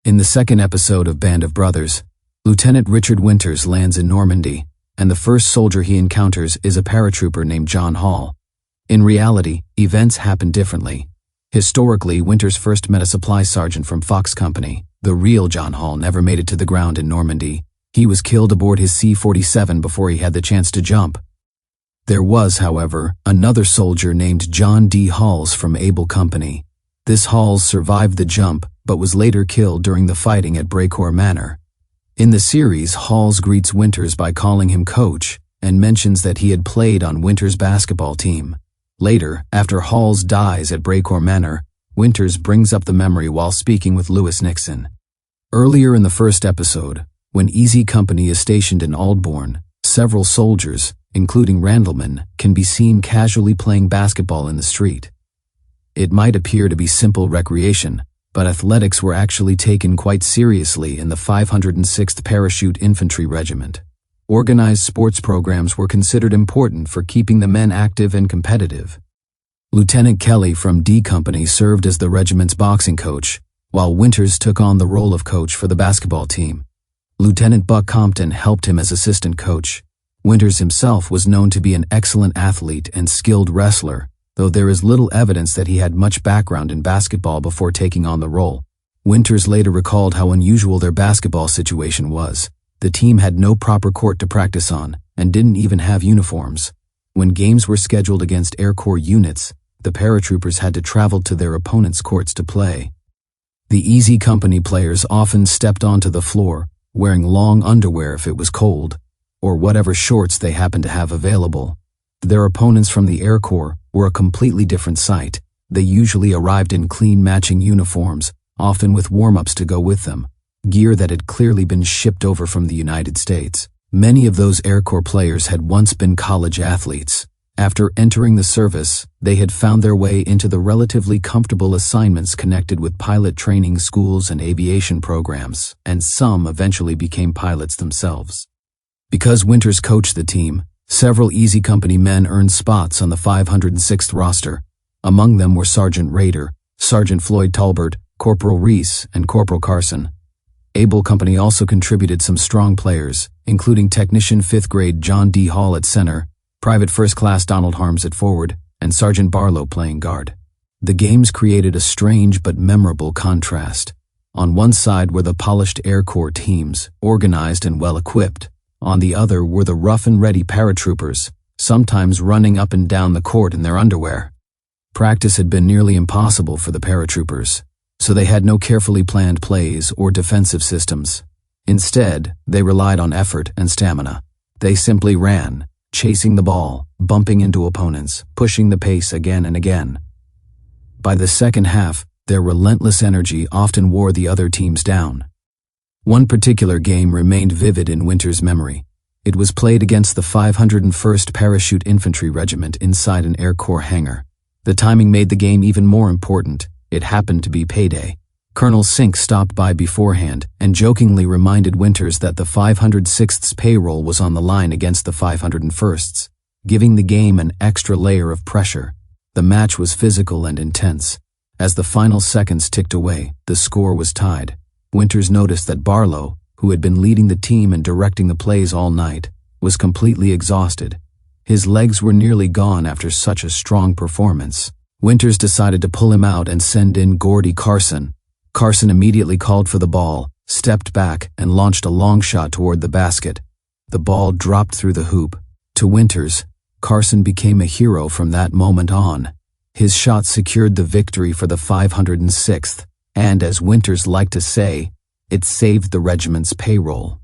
In the second episode of Band of Brothers, Lieutenant Richard Winters lands in Normandy, and the first soldier he encounters is a paratrooper named John Hall. In reality, events happen differently. Historically, Winters first met a supply sergeant from Fox Company. The real John Hall never made it to the ground in Normandy. He was killed aboard his C-47 before he had the chance to jump. There was, however, another soldier named John D. Halls from Able Company. This Halls survived the jump, but was later killed during the fighting at Brecourt Manor. In the series, Halls greets Winters by calling him coach, and mentions that he had played on Winters' basketball team. Later, after Halls dies at Brecourt Manor, Winters brings up the memory while speaking with Lewis Nixon. Earlier in the first episode, when Easy Company is stationed in Aldbourne, several soldiers, including Randleman, can be seen casually playing basketball in the street. It might appear to be simple recreation, but athletics were actually taken quite seriously in the 506th Parachute Infantry Regiment. Organized sports programs were considered important for keeping the men active and competitive. Lieutenant Kelly from D Company served as the regiment's boxing coach, while Winters took on the role of coach for the basketball team. Lieutenant Buck Compton helped him as assistant coach. Winters himself was known to be an excellent athlete and skilled wrestler, though there is little evidence that he had much background in basketball before taking on the role. Winters later recalled how unusual their basketball situation was. The team had no proper court to practice on, and didn't even have uniforms. When games were scheduled against Air Corps units, the paratroopers had to travel to their opponents' courts to play. The Easy Company players often stepped onto the floor, wearing long underwear if it was cold, or whatever shorts they happened to have available. Their opponents from the Air Corps were a completely different sight. They usually arrived in clean matching uniforms, often with warm-ups to go with them, gear that had clearly been shipped over from the United States. Many of those Air Corps players had once been college athletes. After entering the service, they had found their way into the relatively comfortable assignments connected with pilot training schools and aviation programs, and some eventually became pilots themselves. Because Winters coached the team, several Easy Company men earned spots on the 506th roster. Among them were Sergeant Rader, Sergeant Floyd Talbert, Corporal Reese, and Corporal Carson. Able Company also contributed some strong players, including Technician 5th Grade John D. Hall at center, Private First Class Donald Harms at forward, and Sergeant Barlow playing guard. The games created a strange but memorable contrast. On one side were the polished Air Corps teams, organized and well-equipped. On the other were the rough-and-ready paratroopers, sometimes running up and down the court in their underwear. Practice had been nearly impossible for the paratroopers, so they had no carefully planned plays or defensive systems. Instead, they relied on effort and stamina. They simply ran, chasing the ball, bumping into opponents, pushing the pace again and again. By the second half, their relentless energy often wore the other teams down. One particular game remained vivid in Winters' memory. It was played against the 501st Parachute Infantry Regiment inside an Air Corps hangar. The timing made the game even more important. It happened to be payday. Colonel Sink stopped by beforehand and jokingly reminded Winters that the 506th's payroll was on the line against the 501st's, giving the game an extra layer of pressure. The match was physical and intense. As the final seconds ticked away, the score was tied. Winters noticed that Barlow, who had been leading the team and directing the plays all night, was completely exhausted. His legs were nearly gone after such a strong performance. Winters decided to pull him out and send in Gordy Carson. Carson immediately called for the ball, stepped back, and launched a long shot toward the basket. The ball dropped through the hoop. To Winters, Carson became a hero from that moment on. His shot secured the victory for the 506th, and as Winters liked to say, it saved the regiment's payroll.